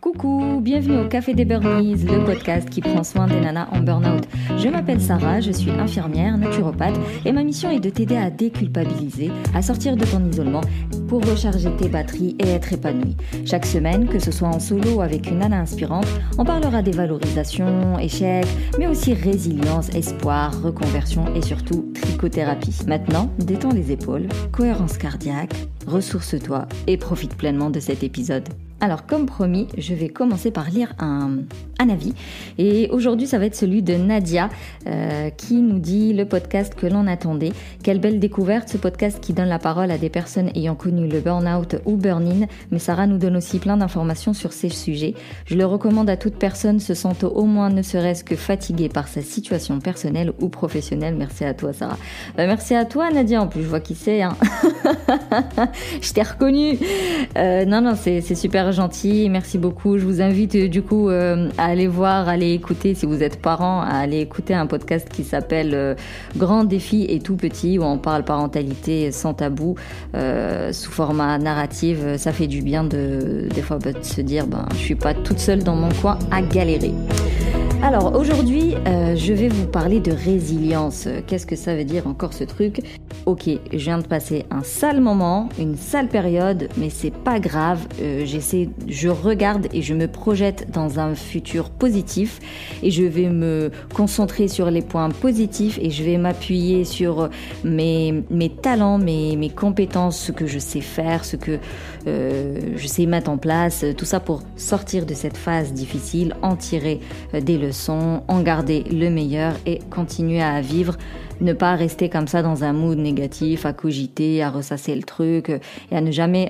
Coucou, bienvenue au Café des Burnies, le podcast qui prend soin des nanas en burn-out. Je m'appelle Sarah, je suis infirmière, naturopathe et ma mission est de t'aider à déculpabiliser, à sortir de ton isolement pour recharger tes batteries et être épanouie. Chaque semaine, que ce soit en solo ou avec une nana inspirante, on parlera des valorisations, échecs, mais aussi résilience, espoir, reconversion et surtout trichothérapie. Maintenant, détends les épaules, cohérence cardiaque, ressource-toi et profite pleinement de cet épisode. Alors comme promis, je vais commencer par lire un avis et aujourd'hui ça va être celui de Nadia qui nous dit le podcast que l'on attendait. Quelle belle découverte ce podcast qui donne la parole à des personnes ayant connu le burn-out ou burn-in, mais Sarah nous donne aussi plein d'informations sur ces sujets. Je le recommande à toute personne se sentant au moins ne serait-ce que fatiguée par sa situation personnelle ou professionnelle. Merci à toi Sarah. Merci à toi Nadia, en plus je vois qui c'est. Hein. Je t'ai reconnue. Non, c'est super gentil, merci beaucoup. Je vous invite du coup à aller voir, à aller écouter, si vous êtes parents, à aller écouter un podcast qui s'appelle Grand défi et tout petit, où on parle parentalité sans tabou, sous format narratif. Ça fait du bien des fois de se dire je suis pas toute seule dans mon coin à galérer. Alors aujourd'hui, je vais vous parler de résilience. Qu'est-ce que ça veut dire encore ce truc ? Ok, je viens de passer un sale moment, une sale période, mais c'est pas grave. Je regarde et je me projette dans un futur positif et je vais me concentrer sur les points positifs et je vais m'appuyer sur mes talents, mes compétences, ce que je sais faire, ce que je sais mettre en place, tout ça pour sortir de cette phase difficile, en tirer des leçons, en garder le meilleur et continuer à vivre. Ne pas rester comme ça dans un mood négatif, à cogiter, à ressasser le truc et à ne jamais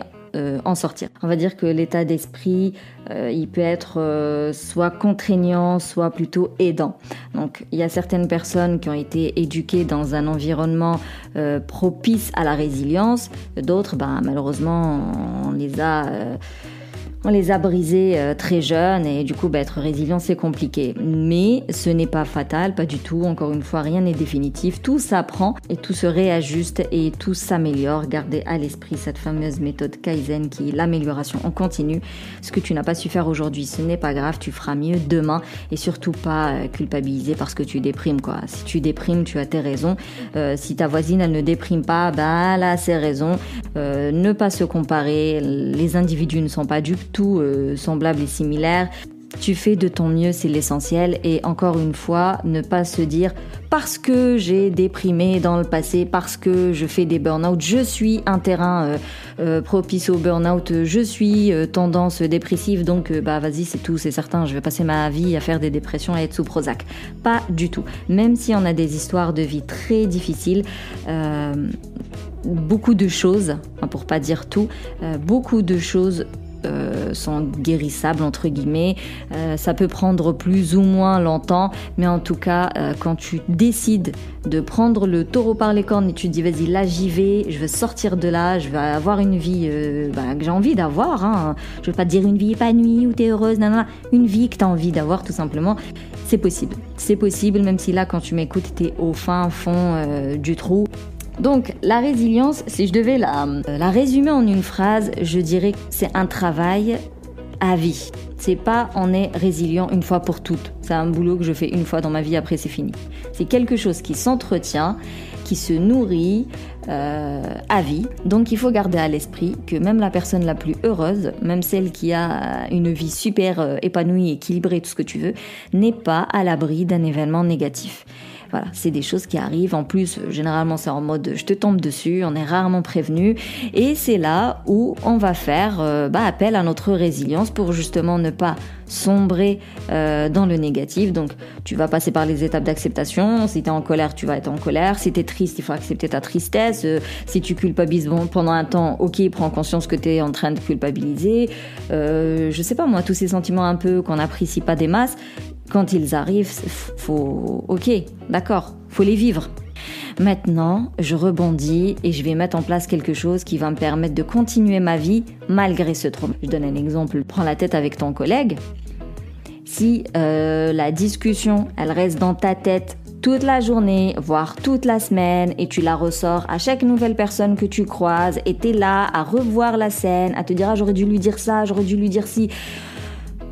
en sortir. On va dire que l'état d'esprit, il peut être soit contraignant, soit plutôt aidant. Donc, il y a certaines personnes qui ont été éduquées dans un environnement propice à la résilience. D'autres, malheureusement, on les a brisés très jeunes et du coup être résilient c'est compliqué. Mais ce n'est pas fatal, pas du tout. Encore une fois, rien n'est définitif. Tout s'apprend et tout se réajuste et tout s'améliore. Gardez à l'esprit cette fameuse méthode Kaizen qui est l'amélioration en continu. Ce que tu n'as pas su faire aujourd'hui, ce n'est pas grave, tu feras mieux demain et surtout pas culpabiliser parce que tu déprimes quoi. Si tu déprimes, tu as tes raisons. Si ta voisine elle ne déprime pas, elle a ses raisons. Ne pas se comparer. Les individus ne sont pas dupes. Tout semblable et similaire. Tu fais de ton mieux, c'est l'essentiel. Et encore une fois, ne pas se dire parce que j'ai déprimé dans le passé, parce que je fais des burn-out, je suis un terrain propice au burn-out, je suis tendance dépressive, donc vas-y, c'est tout, c'est certain, je vais passer ma vie à faire des dépressions et être sous Prozac. Pas du tout. Même si on a des histoires de vie très difficiles, beaucoup de choses, pour pas dire tout, beaucoup de choses sont guérissables entre guillemets. Ça peut prendre plus ou moins longtemps, mais en tout cas quand tu décides de prendre le taureau par les cornes et tu te dis vas-y là j'y vais, je veux sortir de là, je vais avoir une vie que j'ai envie d'avoir, je veux pas te dire une vie épanouie où t'es heureuse, une vie que t'as envie d'avoir tout simplement. C'est possible même si là quand tu m'écoutes t'es au fin fond du trou. Donc, la résilience, si je devais la résumer en une phrase, je dirais que c'est un travail à vie. C'est pas on est résilient une fois pour toutes. C'est un boulot que je fais une fois dans ma vie, après c'est fini. C'est quelque chose qui s'entretient, qui se nourrit à vie. Donc, il faut garder à l'esprit que même la personne la plus heureuse, même celle qui a une vie super épanouie, équilibrée, tout ce que tu veux, n'est pas à l'abri d'un événement négatif. Voilà, c'est des choses qui arrivent. En plus, généralement, c'est en mode je te tombe dessus, on est rarement prévenu. Et c'est là où on va faire appel à notre résilience pour justement ne pas sombrer dans le négatif. Donc, tu vas passer par les étapes d'acceptation. Si tu es en colère, tu vas être en colère. Si tu es triste, il faut accepter ta tristesse. Si tu culpabilises pendant un temps, ok, prends conscience que tu es en train de culpabiliser. Je sais pas moi, tous ces sentiments un peu qu'on n'apprécie pas des masses, quand ils arrivent, faut les vivre. Maintenant, je rebondis et je vais mettre en place quelque chose qui va me permettre de continuer ma vie malgré ce trauma. Je donne un exemple. Prends la tête avec ton collègue. Si la discussion, elle reste dans ta tête toute la journée, voire toute la semaine, et tu la ressors à chaque nouvelle personne que tu croises, et t'es là à revoir la scène, à te dire « Ah, j'aurais dû lui dire ça, j'aurais dû lui dire ci »,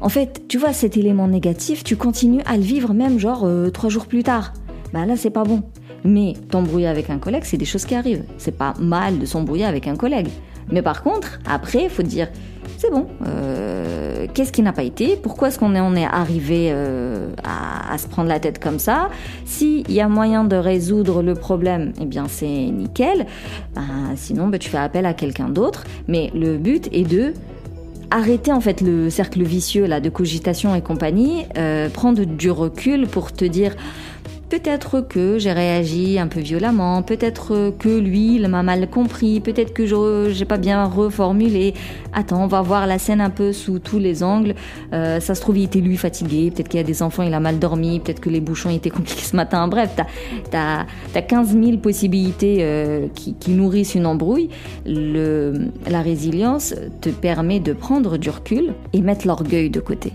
en fait, tu vois, cet élément négatif, tu continues à le vivre même 3 jours plus tard. Bah là, c'est pas bon. Mais t'embrouiller avec un collègue, c'est des choses qui arrivent. C'est pas mal de s'embrouiller avec un collègue. Mais par contre, après, il faut te dire, c'est bon, qu'est-ce qui n'a pas été ? Pourquoi est-ce qu'on en est arrivé à se prendre la tête comme ça ? S'il y a moyen de résoudre le problème, eh bien c'est nickel. Sinon, tu fais appel à quelqu'un d'autre. Mais le but est de arrêter en fait le cercle vicieux là, de cogitation et compagnie, prendre du recul pour te dire... Peut-être que j'ai réagi un peu violemment, peut-être que lui, il m'a mal compris, peut-être que j'ai pas bien reformulé. Attends, on va voir la scène un peu sous tous les angles. Ça se trouve, il était lui fatigué, peut-être qu'il y a des enfants, il a mal dormi, peut-être que les bouchons étaient compliqués ce matin. Bref, t'as 15 000 possibilités qui nourrissent une embrouille. La résilience te permet de prendre du recul et mettre l'orgueil de côté.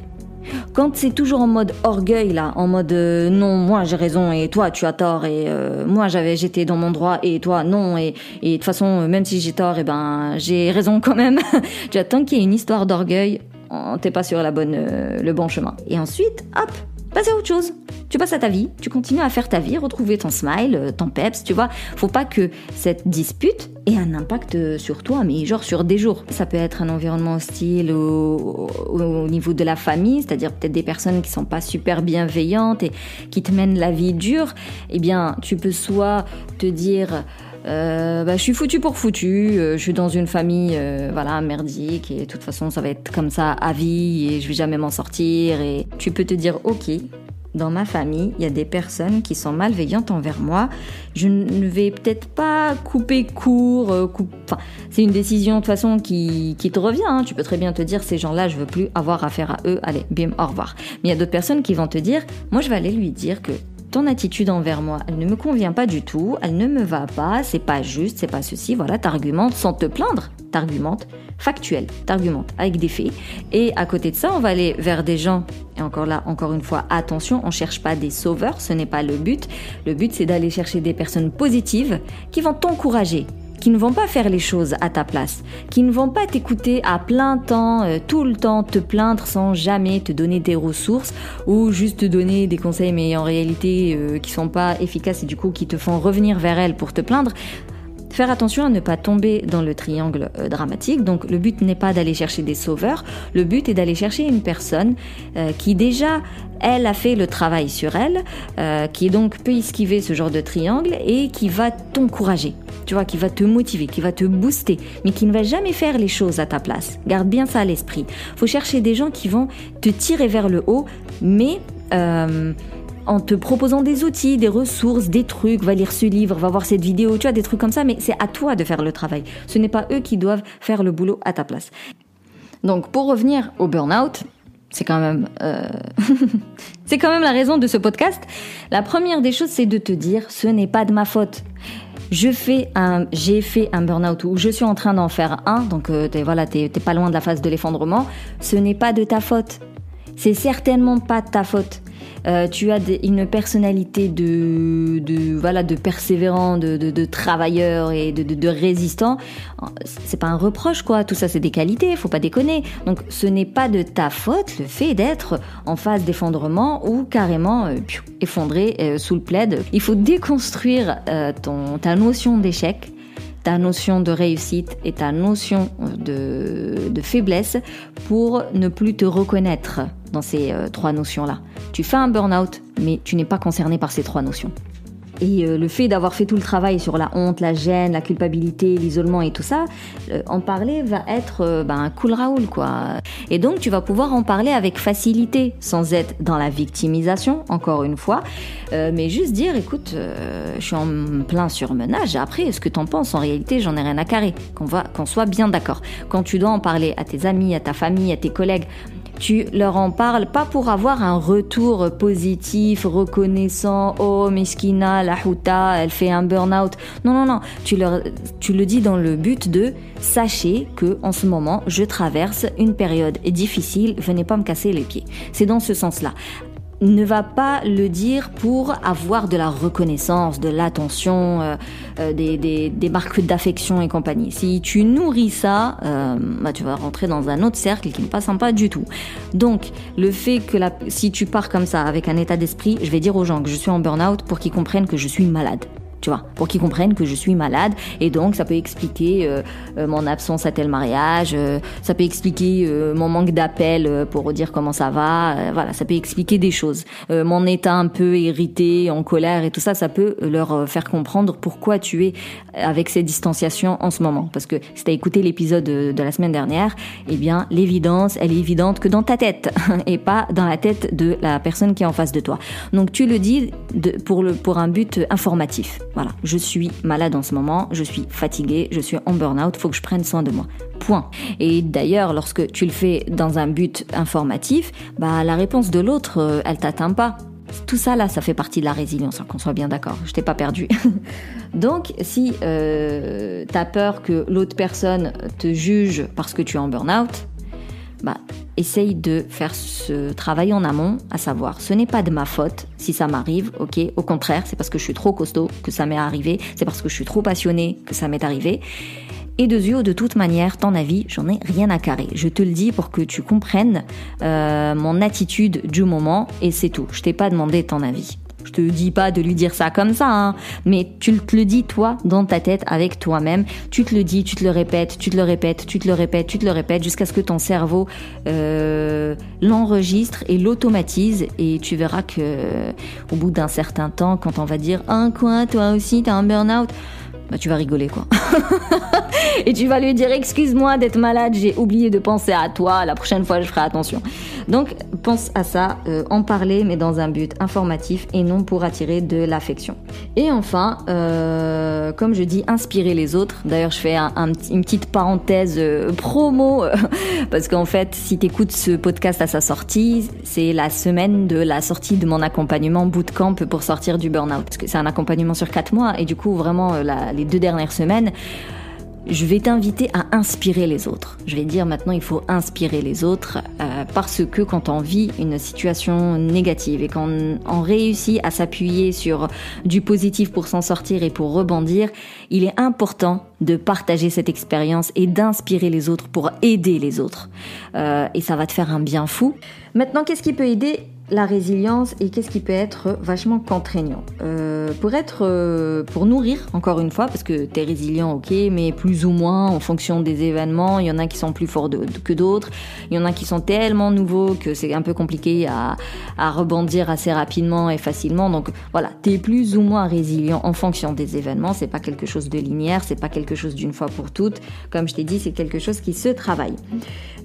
Quand c'est toujours en mode orgueil là, en mode non, moi j'ai raison et toi tu as tort et moi j'étais dans mon droit et toi non et de toute façon même si j'ai tort j'ai raison quand même. Tu vois, tant qu'il y a une histoire d'orgueil, t'es pas sur le bon chemin. Et ensuite, hop, passe à autre chose. Tu passes à ta vie, tu continues à faire ta vie, retrouver ton smile, ton peps, tu vois. Faut pas que cette dispute ait un impact sur toi, mais sur des jours. Ça peut être un environnement hostile au niveau de la famille, c'est-à-dire peut-être des personnes qui sont pas super bienveillantes et qui te mènent la vie dure. Eh bien, tu peux soit te dire... je suis foutu pour foutu, je suis dans une famille merdique et de toute façon ça va être comme ça à vie et je vais jamais m'en sortir. Et tu peux te dire ok, dans ma famille il y a des personnes qui sont malveillantes envers moi, je ne vais peut-être pas couper court, c'est une décision de toute façon qui te revient, hein. Tu peux très bien te dire ces gens-là je veux plus avoir affaire à eux, allez bim au revoir. Mais il y a d'autres personnes qui vont te dire moi je vais aller lui dire que ton attitude envers moi, elle ne me convient pas du tout, elle ne me va pas, c'est pas juste, c'est pas ceci, voilà, t'argumentes sans te plaindre, t'argumentes factuel, t'argumentes avec des faits. Et à côté de ça, on va aller vers des gens, et encore une fois, attention, on cherche pas des sauveurs, ce n'est pas le but. Le but, c'est d'aller chercher des personnes positives qui vont t'encourager, qui ne vont pas faire les choses à ta place, qui ne vont pas t'écouter à plein temps, tout le temps te plaindre sans jamais te donner des ressources ou juste te donner des conseils mais en réalité qui sont pas efficaces et du coup qui te font revenir vers elles pour te plaindre. Faire attention à ne pas tomber dans le triangle dramatique. Donc le but n'est pas d'aller chercher des sauveurs, le but est d'aller chercher une personne qui déjà, elle a fait le travail sur elle, qui donc peut esquiver ce genre de triangle et qui va t'encourager, tu vois, qui va te motiver, qui va te booster, mais qui ne va jamais faire les choses à ta place. Garde bien ça à l'esprit. Faut chercher des gens qui vont te tirer vers le haut, mais... en te proposant des outils, des ressources, des trucs, va lire ce livre, va voir cette vidéo, tu vois, des trucs comme ça, mais c'est à toi de faire le travail. Ce n'est pas eux qui doivent faire le boulot à ta place. Donc, pour revenir au burn-out, c'est quand même la raison de ce podcast. La première des choses, c'est de te dire, ce n'est pas de ma faute. J'ai fait un burn-out ou je suis en train d'en faire un, donc t'es pas loin de la phase de l'effondrement. Ce n'est pas de ta faute. C'est certainement pas de ta faute. Tu as une personnalité de persévérant, de travailleur et de résistant. C'est pas un reproche, quoi. Tout ça, c'est des qualités, faut pas déconner. Donc, ce n'est pas de ta faute le fait d'être en phase d'effondrement ou carrément effondré sous le plaid. Il faut déconstruire ta notion d'échec, ta notion de réussite et ta notion de faiblesse pour ne plus te reconnaître dans ces trois notions-là. Tu fais un burn-out, mais tu n'es pas concerné par ces trois notions. Et le fait d'avoir fait tout le travail sur la honte, la gêne, la culpabilité, l'isolement et tout ça, en parler va être un cool Raoul, quoi. Et donc, tu vas pouvoir en parler avec facilité, sans être dans la victimisation, encore une fois, mais juste dire, écoute, je suis en plein surmenage, après, ce que t'en penses, en réalité, j'en ai rien à carrer, qu'on soit bien d'accord. Quand tu dois en parler à tes amis, à ta famille, à tes collègues, tu leur en parles pas pour avoir un retour positif, reconnaissant, oh Meskina, la Houta, elle fait un burn-out. Non. Tu le dis dans le but de sachez que en ce moment je traverse une période difficile, venez pas me casser les pieds. C'est dans ce sens-là. ne va pas le dire pour avoir de la reconnaissance, de l'attention, des marques d'affection et compagnie. Si tu nourris ça, tu vas rentrer dans un autre cercle qui n'est pas sympa du tout. Donc, le fait que si tu pars comme ça, avec un état d'esprit, je vais dire aux gens que je suis en burn-out pour qu'ils comprennent que je suis malade. Tu vois, pour qu'ils comprennent que je suis malade, et donc ça peut expliquer mon absence à tel mariage, ça peut expliquer mon manque d'appel pour dire comment ça va, voilà, ça peut expliquer des choses. Mon état un peu irrité, en colère et tout ça, ça peut leur faire comprendre pourquoi tu es avec ces distanciations en ce moment. Parce que si tu as écouté l'épisode de la semaine dernière, eh bien l'évidence, elle est évidente que dans ta tête et pas dans la tête de la personne qui est en face de toi. Donc tu le dis pour un but informatif. Voilà, je suis malade en ce moment, je suis fatiguée, je suis en burn-out, faut que je prenne soin de moi. Point. Et d'ailleurs, lorsque tu le fais dans un but informatif, la réponse de l'autre, elle t'atteint pas. Tout ça là, ça fait partie de la résilience, qu'on soit bien d'accord, je t'ai pas perdu. Donc, si t'as peur que l'autre personne te juge parce que tu es en burn-out, essaye de faire ce travail en amont, à savoir, ce n'est pas de ma faute si ça m'arrive, ok, au contraire, c'est parce que je suis trop costaud que ça m'est arrivé, c'est parce que je suis trop passionnée que ça m'est arrivé. Et de toute manière, ton avis, j'en ai rien à carrer. Je te le dis pour que tu comprennes mon attitude du moment, et c'est tout. Je t'ai pas demandé ton avis. Je te dis pas de lui dire ça comme ça, hein, mais tu te le dis toi dans ta tête avec toi-même. Tu te le dis, tu te le répètes, tu te le répètes, tu te le répètes, tu te le répètes jusqu'à ce que ton cerveau l'enregistre et l'automatise. Et tu verras que au bout d'un certain temps, quand on va dire quoi, toi aussi t'as un burn-out, tu vas rigoler quoi. Et tu vas lui dire excuse-moi d'être malade, j'ai oublié de penser à toi, la prochaine fois je ferai attention. Donc pense à ça, en parler mais dans un but informatif et non pour attirer de l'affection. Et enfin, comme je dis, inspirer les autres. D'ailleurs je fais une petite parenthèse promo parce qu'en fait si t'écoutes ce podcast à sa sortie, c'est la semaine de la sortie de mon accompagnement bootcamp pour sortir du burn-out. Parce que c'est un accompagnement sur 4 mois et du coup vraiment les 2 dernières semaines, je vais t'inviter à inspirer les autres. Je vais dire maintenant, il faut inspirer les autres parce que quand on vit une situation négative et quand on réussit à s'appuyer sur du positif pour s'en sortir et pour rebondir, il est important de partager cette expérience et d'inspirer les autres pour aider les autres. Et ça va te faire un bien fou. Maintenant, qu'est-ce qui peut aider la résilience et qu'est-ce qui peut être vachement contraignant pour nourrir, encore une fois, parce que t'es résilient, ok, mais plus ou moins en fonction des événements. Il y en a qui sont plus forts que d'autres, il y en a qui sont tellement nouveaux que c'est un peu compliqué à rebondir assez rapidement et facilement. Donc voilà, t'es plus ou moins résilient en fonction des événements. C'est pas quelque chose de linéaire, c'est pas quelque chose d'une fois pour toutes. Comme je t'ai dit, c'est quelque chose qui se travaille.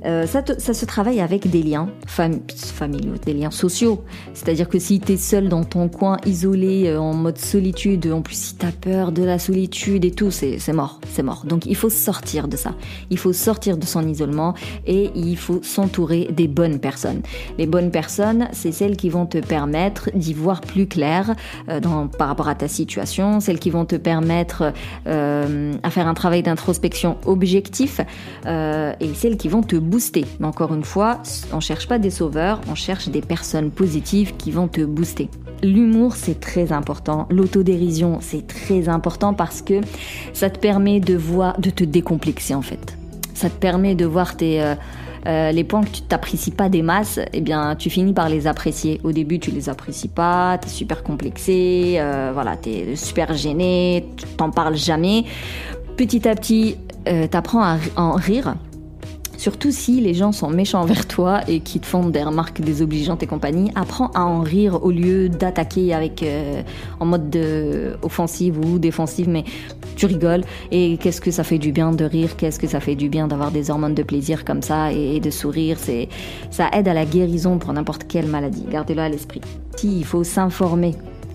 Ça se travaille avec des liens familiaux, des liens sociaux. C'est-à-dire que si t'es seul dans ton coin, isolé, en mode solitude, en plus si t'as peur de la solitude et tout, c'est mort. Donc il faut sortir de ça. Il faut sortir de son isolement et il faut s'entourer des bonnes personnes. Les bonnes personnes, c'est celles qui vont te permettre d'y voir plus clair par rapport à ta situation, celles qui vont te permettre à faire un travail d'introspection objectif et celles qui vont te booster. Mais encore une fois, on cherche pas des sauveurs, on cherche des personnes positives qui vont te booster. L'humour, c'est très important. L'autodérision, c'est très important parce que ça te permet de te décomplexer en fait. Ça te permet de voir les points que tu t'apprécies pas des masses, eh bien, tu finis par les apprécier. Au début, tu les apprécies pas, t'es super complexé, t'es super gêné, tu t'en parles jamais. Petit à petit, t'apprends à en rire. Surtout si les gens sont méchants envers toi et qui te font des remarques désobligeantes et compagnie, apprends à en rire au lieu d'attaquer en mode offensive ou défensive, mais tu rigoles. Et qu'est-ce que ça fait du bien de rire, qu'est-ce que ça fait du bien d'avoir des hormones de plaisir comme ça et de sourire. Ça aide à la guérison pour n'importe quelle maladie, gardez-le à l'esprit. Si, il faut s'informer.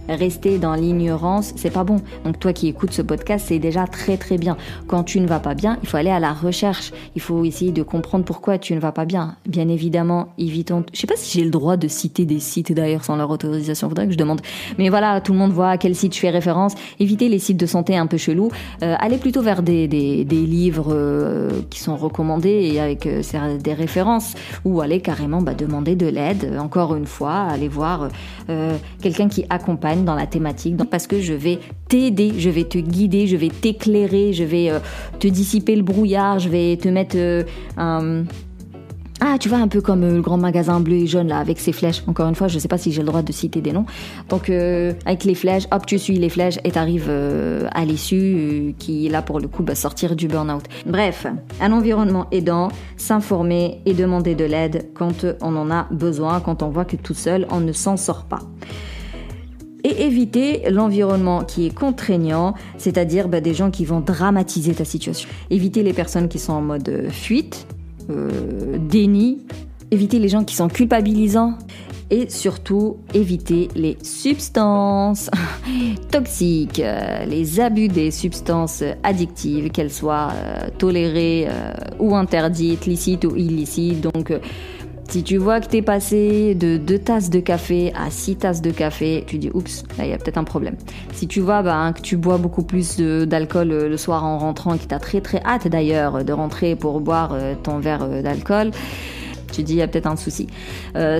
Rester dans l'ignorance, c'est pas bon. Donc toi qui écoutes ce podcast, c'est déjà très très bien. Quand tu ne vas pas bien, il faut aller à la recherche. Il faut essayer de comprendre pourquoi tu ne vas pas bien. Bien évidemment, évitons... Je sais pas si j'ai le droit de citer des sites d'ailleurs sans leur autorisation, faudrait que je demande. Mais voilà, tout le monde voit à quel site je fais référence. Évitez les sites de santé un peu chelous. Allez plutôt vers des livres qui sont recommandés et avec des références. Ou allez carrément demander de l'aide. Encore une fois, allez voir quelqu'un qui accompagne dans la thématique, parce que je vais t'aider, je vais te guider, je vais t'éclairer, je vais te dissiper le brouillard, je vais te mettre tu vois, un peu comme le grand magasin bleu et jaune là, avec ses flèches. Encore une fois, je sais pas si j'ai le droit de citer des noms. Donc avec les flèches, hop, tu suis les flèches et t'arrives à l'issue qui est là pour le coup sortir du burn-out. Bref, un environnement aidant, s'informer et demander de l'aide quand on en a besoin, quand on voit que tout seul on ne s'en sort pas. Et éviter l'environnement qui est contraignant, c'est-à-dire des gens qui vont dramatiser ta situation. Éviter les personnes qui sont en mode fuite, déni, éviter les gens qui sont culpabilisants et surtout éviter les substances toxiques, les abus des substances addictives, qu'elles soient tolérées ou interdites, licites ou illicites. Donc si tu vois que t'es passé de 2 tasses de café à 6 tasses de café, tu dis oups, là il y a peut-être un problème. Si tu vois que tu bois beaucoup plus d'alcool le soir en rentrant et que t'as très très hâte d'ailleurs de rentrer pour boire ton verre d'alcool, tu dis il y a peut-être un souci.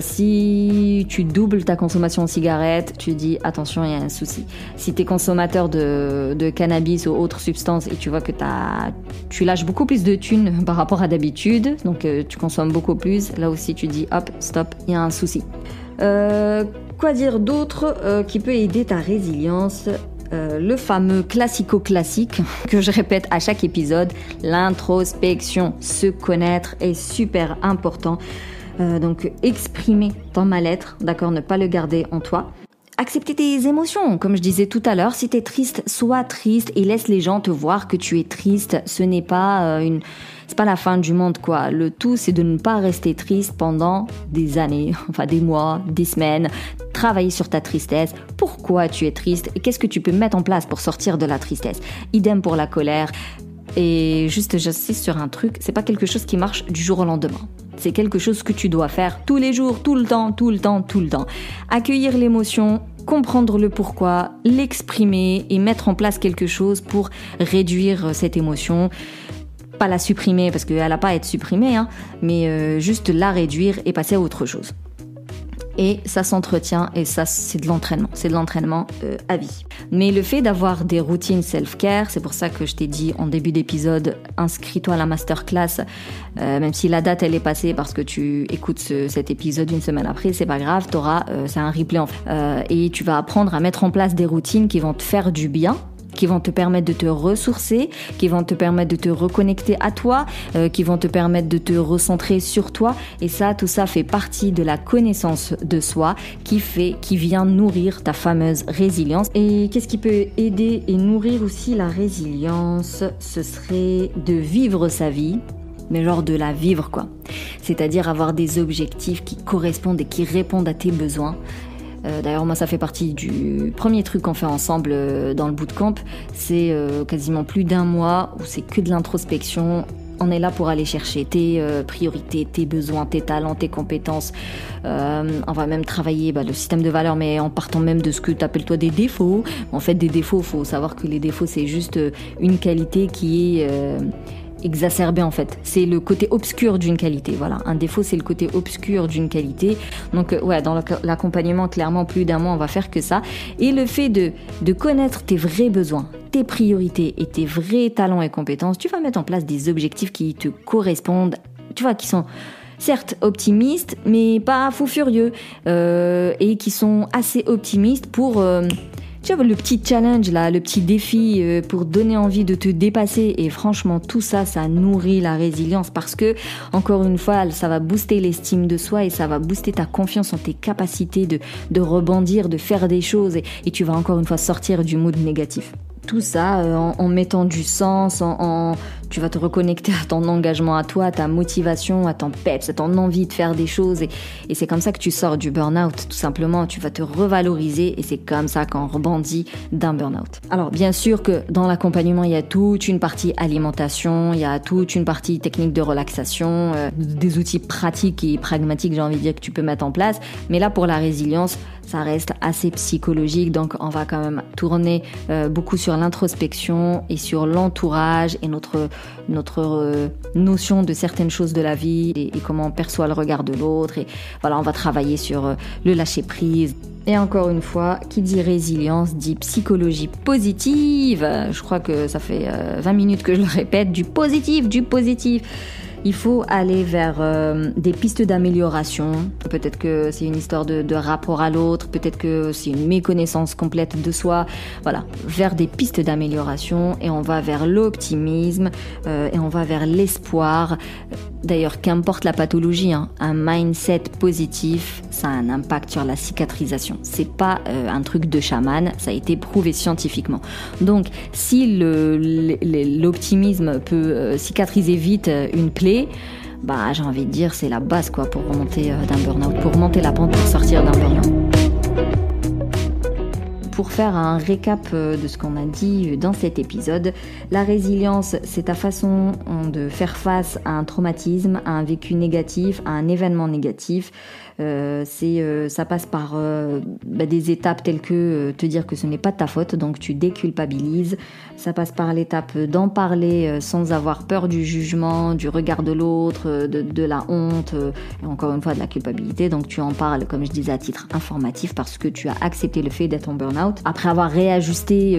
Si tu doubles ta consommation de cigarettes, tu dis attention, il y a un souci. Si tu es consommateur de cannabis ou autres substances et tu vois que tu lâches beaucoup plus de thunes par rapport à d'habitude, donc tu consommes beaucoup plus, là aussi tu dis hop, stop, il y a un souci. Quoi dire d'autre qui peut aider ta résilience ? Le fameux classico-classique que je répète à chaque épisode, l'introspection. Se connaître est super important. Donc exprimer ton mal-être, d'accord, ne pas le garder en toi. Accepter tes émotions, comme je disais tout à l'heure, si t'es triste, sois triste et laisse les gens te voir que tu es triste. Ce n'est pas c'est pas la fin du monde quoi. Le tout c'est de ne pas rester triste pendant des années, enfin des mois, des semaines. Travailler sur ta tristesse, pourquoi tu es triste et qu'est-ce que tu peux mettre en place pour sortir de la tristesse. Idem pour la colère. Et juste j'insiste sur un truc, c'est pas quelque chose qui marche du jour au lendemain. C'est quelque chose que tu dois faire tous les jours, tout le temps. Accueillir l'émotion, comprendre le pourquoi, l'exprimer et mettre en place quelque chose pour réduire cette émotion. Pas la supprimer parce qu'elle n'a pas à être supprimée, mais juste la réduire et passer à autre chose. Et ça s'entretient et ça c'est de l'entraînement à vie. Mais le fait d'avoir des routines self-care, c'est pour ça que je t'ai dit en début d'épisode, inscris-toi à la masterclass, même si la date elle est passée parce que tu écoutes cet épisode une semaine après, c'est pas grave, c'est un replay et tu vas apprendre à mettre en place des routines qui vont te faire du bien, qui vont te permettre de te ressourcer, qui vont te permettre de te reconnecter à toi, qui vont te permettre de te recentrer sur toi. Et ça, tout ça fait partie de la connaissance de soi qui vient nourrir ta fameuse résilience. Et qu'est-ce qui peut aider et nourrir aussi la résilience ? Ce serait de vivre sa vie, mais genre de la vivre quoi. C'est-à-dire avoir des objectifs qui correspondent et qui répondent à tes besoins. D'ailleurs, moi, ça fait partie du premier truc qu'on fait ensemble dans le bootcamp. C'est quasiment plus d'1 mois où c'est que de l'introspection. On est là pour aller chercher tes priorités, tes besoins, tes talents, tes compétences. On va même travailler le système de valeurs, mais en partant même de ce que tu appelles toi des défauts. En fait, des défauts, faut savoir que les défauts, c'est juste une qualité qui est... exacerbé en fait, c'est le côté obscur d'une qualité, voilà, un défaut c'est le côté obscur d'une qualité, donc dans l'accompagnement clairement plus d'1 mois on va faire que ça, et le fait de connaître tes vrais besoins, tes priorités et tes vrais talents et compétences, tu vas mettre en place des objectifs qui te correspondent, tu vois, qui sont certes optimistes mais pas fou furieux, et qui sont assez optimistes pour... tu vois, le petit challenge là, le petit défi pour donner envie de te dépasser, et franchement tout ça, ça nourrit la résilience parce que, encore une fois, ça va booster l'estime de soi et ça va booster ta confiance en tes capacités de rebondir, de faire des choses, et tu vas encore une fois sortir du mood négatif. Tout ça en mettant du sens, en tu vas te reconnecter à ton engagement, à toi, à ta motivation, à ton peps, à ton envie de faire des choses et c'est comme ça que tu sors du burn-out, tout simplement. Tu vas te revaloriser et c'est comme ça qu'on rebondit d'un burn-out. Alors bien sûr que dans l'accompagnement, il y a toute une partie alimentation, il y a toute une partie technique de relaxation, des outils pratiques et pragmatiques, j'ai envie de dire, que tu peux mettre en place. Mais là, pour la résilience, ça reste assez psychologique, donc on va quand même tourner beaucoup sur l'introspection et sur l'entourage et notre notion de certaines choses de la vie et comment on perçoit le regard de l'autre. Et voilà, on va travailler sur le lâcher-prise. Et encore une fois, qui dit résilience dit psychologie positive. Je crois que ça fait 20 minutes que je le répète, du positif. Il faut aller vers des pistes d'amélioration. Peut-être que c'est une histoire de rapport à l'autre, peut-être que c'est une méconnaissance complète de soi. Voilà, vers des pistes d'amélioration et on va vers l'optimisme et on va vers l'espoir. D'ailleurs, qu'importe la pathologie, un mindset positif, ça a un impact sur la cicatrisation. C'est pas un truc de chaman, ça a été prouvé scientifiquement. Donc, si l'optimisme peut cicatriser vite une plaie, j'ai envie de dire c'est la base quoi pour remonter d'un burn-out, pour remonter la pente, pour sortir d'un burn-out. Pour faire un récap de ce qu'on a dit dans cet épisode, la résilience, c'est ta façon de faire face à un traumatisme, à un vécu négatif, à un événement négatif. Ça passe par des étapes telles que te dire que ce n'est pas de ta faute, donc tu déculpabilises. Ça passe par l'étape d'en parler sans avoir peur du jugement, du regard de l'autre, de la honte, et encore une fois de la culpabilité. Donc tu en parles, comme je disais, à titre informatif parce que tu as accepté le fait d'être en burn-out. Après avoir réajusté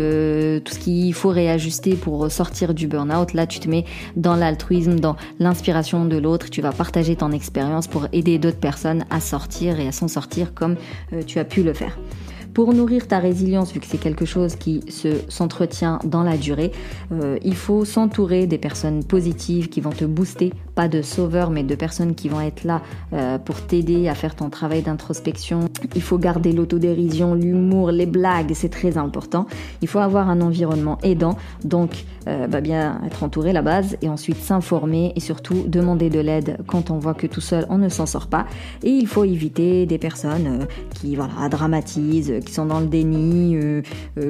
tout ce qu'il faut réajuster pour sortir du burn-out, là tu te mets dans l'altruisme, dans l'inspiration de l'autre. Tu vas partager ton expérience pour aider d'autres personnes à sortir et à s'en sortir comme tu as pu le faire. Pour nourrir ta résilience, vu que c'est quelque chose qui s'entretient dans la durée, il faut s'entourer des personnes positives qui vont te booster, pas de sauveurs, mais de personnes qui vont être là pour t'aider à faire ton travail d'introspection. Il faut garder l'autodérision, l'humour, les blagues, c'est très important. Il faut avoir un environnement aidant, donc bien être entouré, la base, et ensuite s'informer et surtout demander de l'aide quand on voit que tout seul on ne s'en sort pas. Et il faut éviter des personnes qui dramatisent, qui sont dans le déni,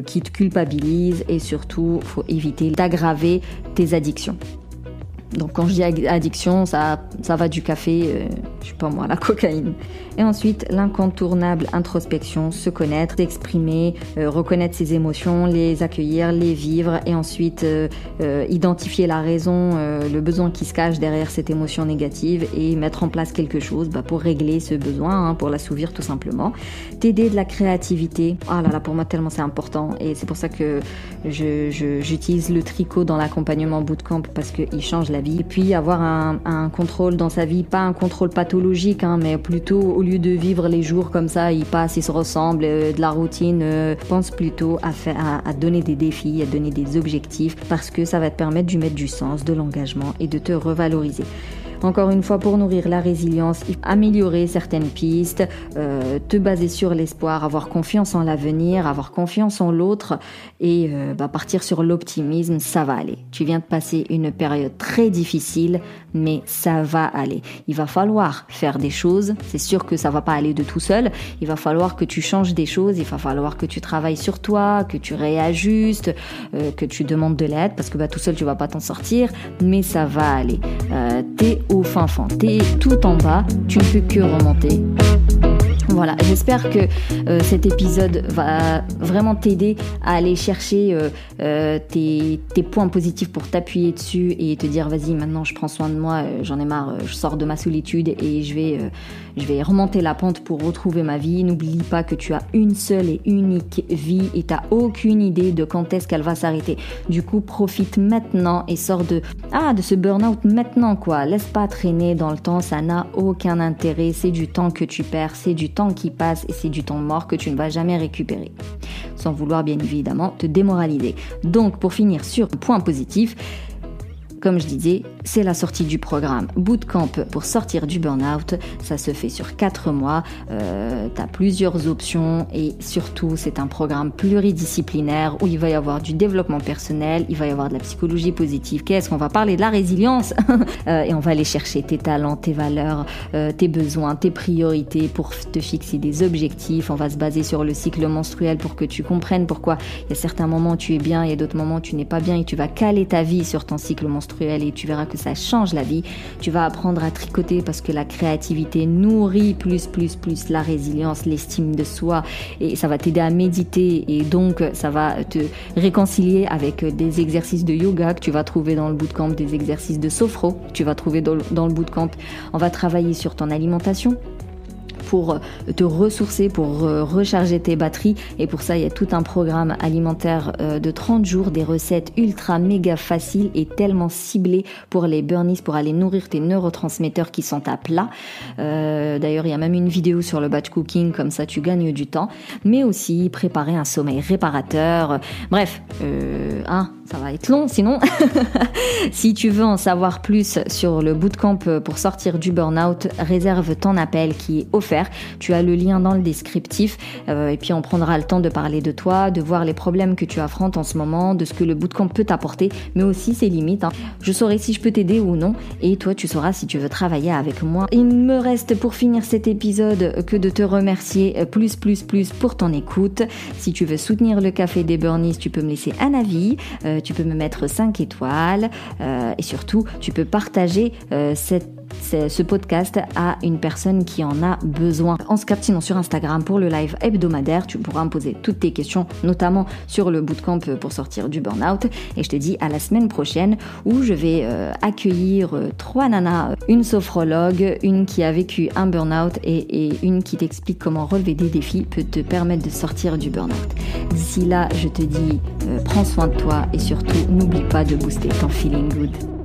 qui te culpabilisent, et surtout il faut éviter d'aggraver tes addictions. Donc quand je dis addiction, ça va du café, je sais pas moi, la cocaïne. Et ensuite, l'incontournable introspection, se connaître, s'exprimer, reconnaître ses émotions, les accueillir, les vivre, et ensuite identifier la raison, le besoin qui se cache derrière cette émotion négative et mettre en place quelque chose pour régler ce besoin, pour l'assouvir tout simplement. T'aider de la créativité, pour moi tellement c'est important, et c'est pour ça que j'utilise le tricot dans l'accompagnement bootcamp parce qu'il change la vie. Et puis avoir un contrôle dans sa vie, pas un contrôle pathologique, mais plutôt au lieu de vivre les jours comme ça, ils passent, ils se ressemblent, de la routine, pense plutôt à donner des défis, à donner des objectifs, parce que ça va te permettre de mettre du sens, de l'engagement et de te revaloriser. Encore une fois, pour nourrir la résilience, améliorer certaines pistes, te baser sur l'espoir, avoir confiance en l'avenir, avoir confiance en l'autre et partir sur l'optimisme, ça va aller. Tu viens de passer une période très difficile, mais ça va aller. Il va falloir faire des choses, c'est sûr que ça va pas aller de tout seul, il va falloir que tu changes des choses, il va falloir que tu travailles sur toi, que tu réajustes, que tu demandes de l'aide, parce que tout seul tu vas pas t'en sortir, mais ça va aller. T'es au fin fond, t'es tout en bas, tu ne peux que remonter. Voilà, j'espère que cet épisode va vraiment t'aider à aller chercher tes points positifs pour t'appuyer dessus et te dire vas-y, maintenant je prends soin de moi, j'en ai marre, je sors de ma solitude et je vais remonter la pente pour retrouver ma vie. N'oublie pas que tu as une seule et unique vie et t'as aucune idée de quand est-ce qu'elle va s'arrêter. Du coup, profite maintenant et sors de ce burn-out maintenant quoi. Laisse pas traîner dans le temps, ça n'a aucun intérêt, c'est du temps que tu perds, c'est du temps qui passe et c'est du temps mort que tu ne vas jamais récupérer. Sans vouloir bien évidemment te démoraliser. Donc pour finir sur un point positif, comme je disais, c'est la sortie du programme Bootcamp pour sortir du burn-out. Ça se fait sur 4 mois. Tu as plusieurs options et surtout, c'est un programme pluridisciplinaire où il va y avoir du développement personnel, il va y avoir de la psychologie positive. Qu'est-ce qu'on va parler de la résilience et on va aller chercher tes talents, tes valeurs, tes besoins, tes priorités pour te fixer des objectifs. On va se baser sur le cycle menstruel pour que tu comprennes pourquoi il y a certains moments où tu es bien, il y a d'autres moments où tu n'es pas bien et tu vas caler ta vie sur ton cycle menstruel et tu verras que ça change la vie. Tu vas apprendre à tricoter parce que la créativité nourrit plus la résilience, l'estime de soi et ça va t'aider à méditer et donc ça va te réconcilier avec des exercices de yoga que tu vas trouver dans le bootcamp, des exercices de sophro que tu vas trouver dans le bootcamp. On va travailler sur ton alimentation pour te ressourcer, pour recharger tes batteries. Et pour ça, il y a tout un programme alimentaire de 30 jours, des recettes ultra méga faciles et tellement ciblées pour les burnies, pour aller nourrir tes neurotransmetteurs qui sont à plat. D'ailleurs, il y a même une vidéo sur le batch cooking, comme ça tu gagnes du temps. Mais aussi préparer un sommeil réparateur. Bref, ça va être long sinon. Si tu veux en savoir plus sur le bootcamp pour sortir du burn-out, réserve ton appel qui est offert. Tu as le lien dans le descriptif et puis on prendra le temps de parler de toi, de voir les problèmes que tu affrontes en ce moment, de ce que le bootcamp peut t'apporter, mais aussi ses limites. Je saurai si je peux t'aider ou non et toi tu sauras si tu veux travailler avec moi. Il me reste pour finir cet épisode que de te remercier plus pour ton écoute. Si tu veux soutenir le Café des Burnies, tu peux me laisser un avis, tu peux me mettre 5 étoiles et surtout tu peux partager ce podcast à une personne qui en a besoin. On se capte sinon sur Instagram pour le live hebdomadaire. Tu pourras me poser toutes tes questions, notamment sur le bootcamp pour sortir du burn-out. Et je te dis à la semaine prochaine où je vais accueillir 3 nanas, une sophrologue, une qui a vécu un burn-out et une qui t'explique comment relever des défis peut te permettre de sortir du burn-out. D'ici là, je te dis prends soin de toi et surtout n'oublie pas de booster ton feeling good.